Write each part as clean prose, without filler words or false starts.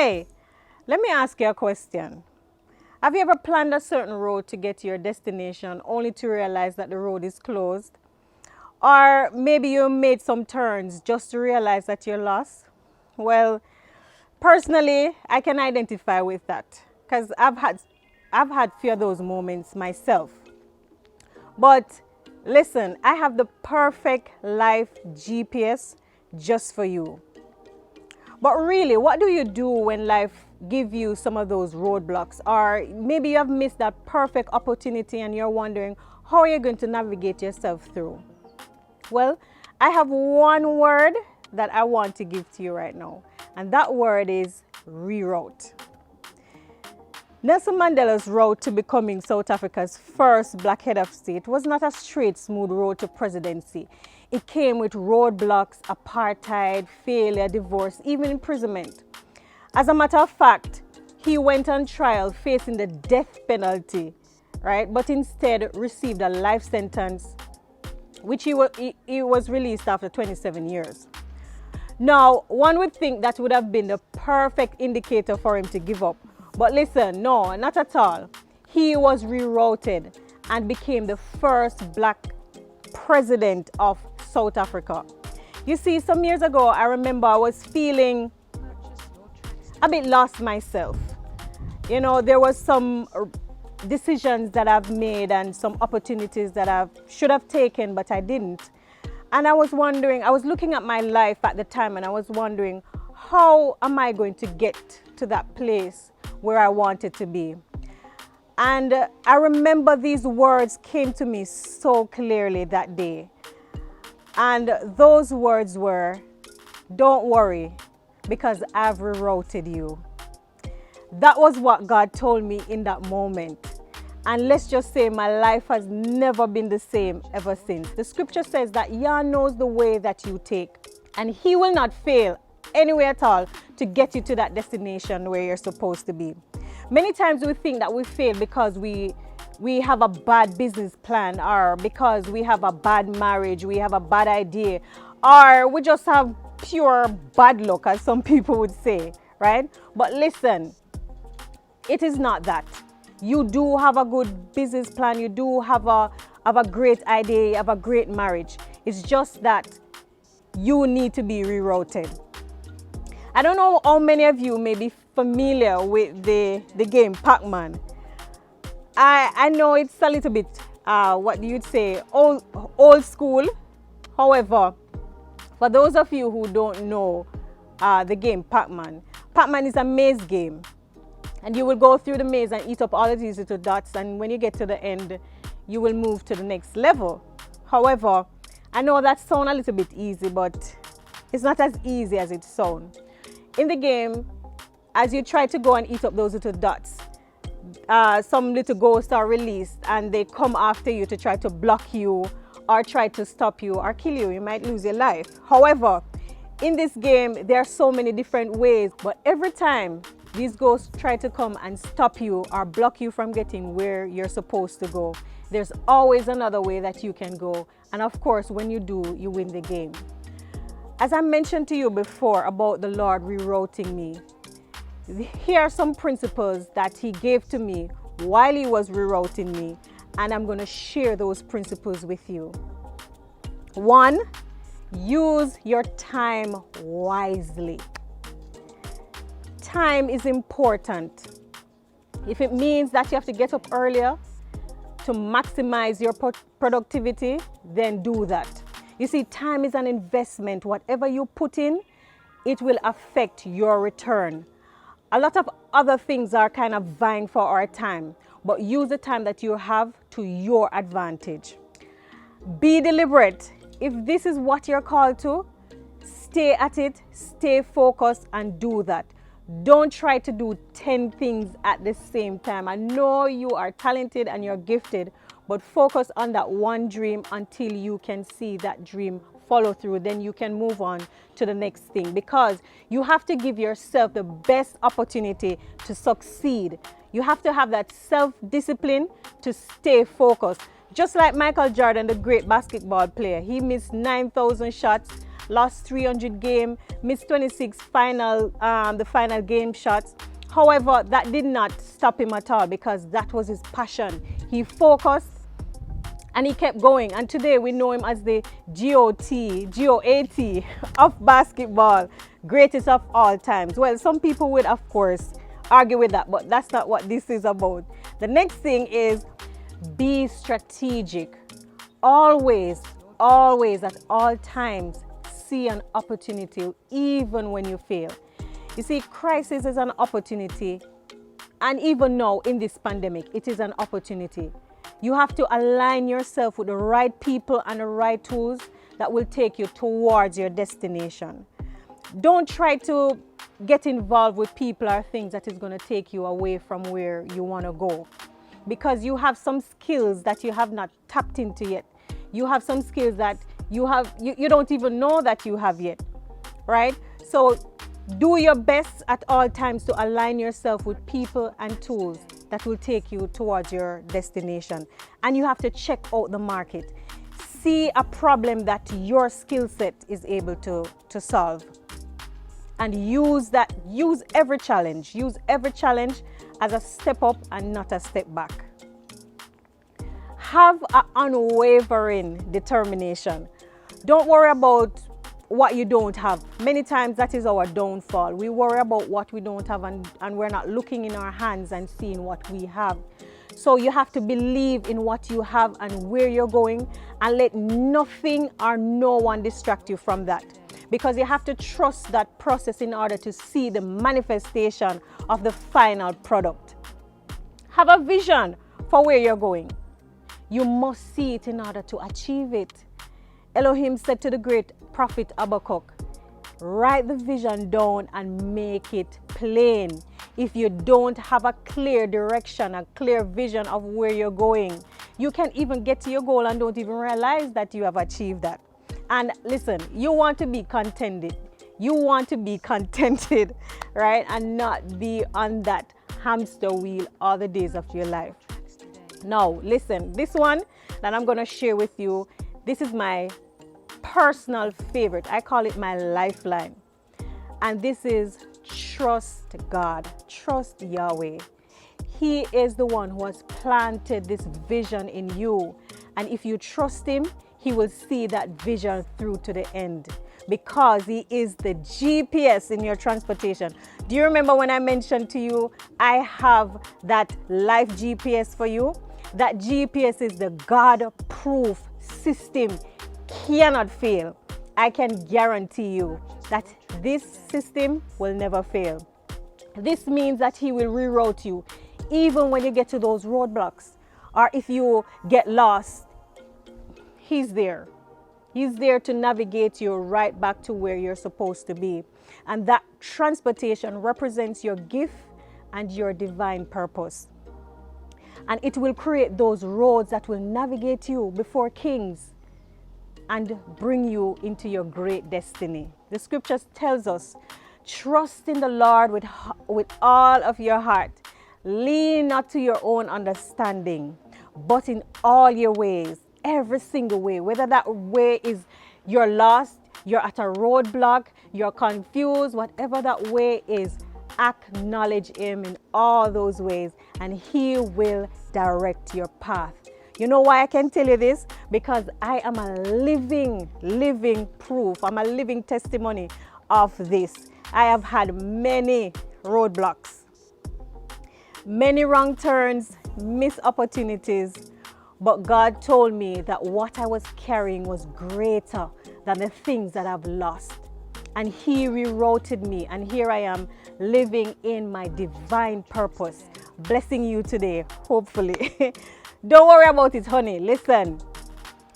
Hey, let me ask you a question. Have you ever planned a certain road to get to your destination only to realize that the road is closed? Or maybe you made some turns just to realize that you're lost? Well, personally, I can identify with that because I've had few of those moments myself. But listen, I have the perfect life GPS just for you. But really, what do you do when life give you some of those roadblocks? Or maybe you have missed that perfect opportunity and you're wondering how are you going to navigate yourself through? Well, I have one word that I want to give to you right now, and that word is reroute. Nelson Mandela's road to becoming South Africa's first black head of state was not a straight, smooth road to presidency. It came with roadblocks, apartheid, failure, divorce, even imprisonment. As a matter of fact, he went on trial facing the death penalty, right? But instead received a life sentence, which he was released after 27 years. Now, one would think that would have been the perfect indicator for him to give up. But listen, no, not at all. He was rerouted and became the first black president of South Africa. You see, some years ago, I remember I was feeling a bit lost myself. You know, there was some decisions that I've made and some opportunities that I should have taken, but I didn't. And I was wondering, I was looking at my life at the time and I was wondering, how am I going to get to that place where I wanted to be? And I remember these words came to me so clearly that day. And those words were, don't worry, because I've rerouted you. That was what God told me in that moment. And let's just say my life has never been the same ever since. The scripture says that Yah knows the way that you take, and He will not fail anyway at all to get you to that destination where you're supposed to be. Many times we think that we fail because we have a bad business plan, or because we have a bad marriage, we have a bad idea, or we just have pure bad luck, as some people would say, right? But listen, it is not that. You do have a good business plan, you do have a great idea, you have a great marriage. It's just that you need to be rerouted. I don't know how many of you may be familiar with the game Pac-Man. I know it's a little bit, what you'd say, old school. However, for those of you who don't know the game Pac-Man, Pac-Man is a maze game. And you will go through the maze and eat up all of these little dots, and when you get to the end, you will move to the next level. However, I know that sounds a little bit easy, but it's not as easy as it sounds. In the game, as you try to go and eat up those little dots, some little ghosts are released and they come after you to try to block you or try to stop you or kill you. You might lose your life. However, in this game, there are so many different ways, but every time these ghosts try to come and stop you or block you from getting where you're supposed to go, there's always another way that you can go. And of course, when you do, you win the game. As I mentioned to you before about the Lord rerouting me, here are some principles that He gave to me while He was rerouting me, and I'm going to share those principles with you. 1, use your time wisely. Time is important. If it means that you have to get up earlier to maximize your productivity, then do that. You see, time is an investment. Whatever you put in, it will affect your return. A lot of other things are kind of vying for our time, but use the time that you have to your advantage. Be deliberate. If this is what you're called to, stay at it, stay focused, and do that. Don't try to do 10 things at the same time. I know you are talented and you're gifted, but focus on that one dream until you can see that dream follow through. Then you can move on to the next thing, because you have to give yourself the best opportunity to succeed. You have to have that self-discipline to stay focused. Just like Michael Jordan, the great basketball player, he missed 9,000 shots lost 300 game, missed 26 the final game shots. However, that did not stop him at all because that was his passion. He focused and he kept going. And today we know him as the GOAT of basketball, greatest of all times. Well, some people would, of course, argue with that, but that's not what this is about. The next thing is be strategic. Always, always, at all times, see an opportunity, even when you fail. You see, crisis is an opportunity, and even now in this pandemic, it is an opportunity. You have to align yourself with the right people and the right tools that will take you towards your destination. Don't try to get involved with people or things that is going to take you away from where you want to go, because you have some skills that you have not tapped into yet. You have some skills that you don't even know that you have yet, right? So do your best at all times to align yourself with people and tools that will take you towards your destination. And you have to check out the market. See a problem that your skill set is able to solve. And use every challenge. Use every challenge as a step up and not a step back. Have an unwavering determination. Don't worry about what you don't have. Many times that is our downfall. We worry about what we don't have and we're not looking in our hands and seeing what we have. So you have to believe in what you have and where you're going, and let nothing or no one distract you from that. Because you have to trust that process in order to see the manifestation of the final product. Have a vision for where you're going. You must see it in order to achieve it. Elohim said to the great prophet Habakkuk, write the vision down and make it plain. If you don't have a clear direction, a clear vision of where you're going, you can even get to your goal and don't even realize that you have achieved that. And listen, you want to be contented. You want to be contented, right? And not be on that hamster wheel all the days of your life. Now, listen, this one that I'm going to share with you, this is my personal favorite. I call it my lifeline. And this is trust God. Trust Yahweh. He is the one who has planted this vision in you. And if you trust him, he will see that vision through to the end, because he is the GPS in your transportation. Do you remember when I mentioned to you, I have that life GPS for you? That GPS is the God-proof system, cannot fail. I can guarantee you that this system will never fail. This means that he will reroute you, even when you get to those roadblocks, or if you get lost. He's there. He's there to navigate you right back to where you're supposed to be. And that transportation represents your gift and your divine purpose. And it will create those roads that will navigate you before kings and bring you into your great destiny. The scriptures tells us, trust in the Lord with all of your heart. Lean not to your own understanding, but in all your ways, every single way, whether that way is you're lost, you're at a roadblock, you're confused, whatever that way is, acknowledge him in all those ways and he will direct your path. You know why I can tell you this? Because I am a living proof. I'm a living testimony of this. I have had many roadblocks, many wrong turns, missed opportunities, but God told me that what I was carrying was greater than the things that I've lost. And he rerouted me, and here I am living in my divine purpose, blessing you today, hopefully. Don't worry about it, honey. Listen,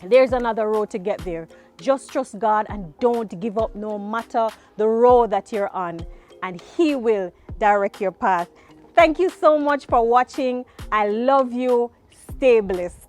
there's another road to get there. Just trust God and don't give up no matter the road that you're on, and he will direct your path. Thank you so much for watching. I love you. Stay blessed.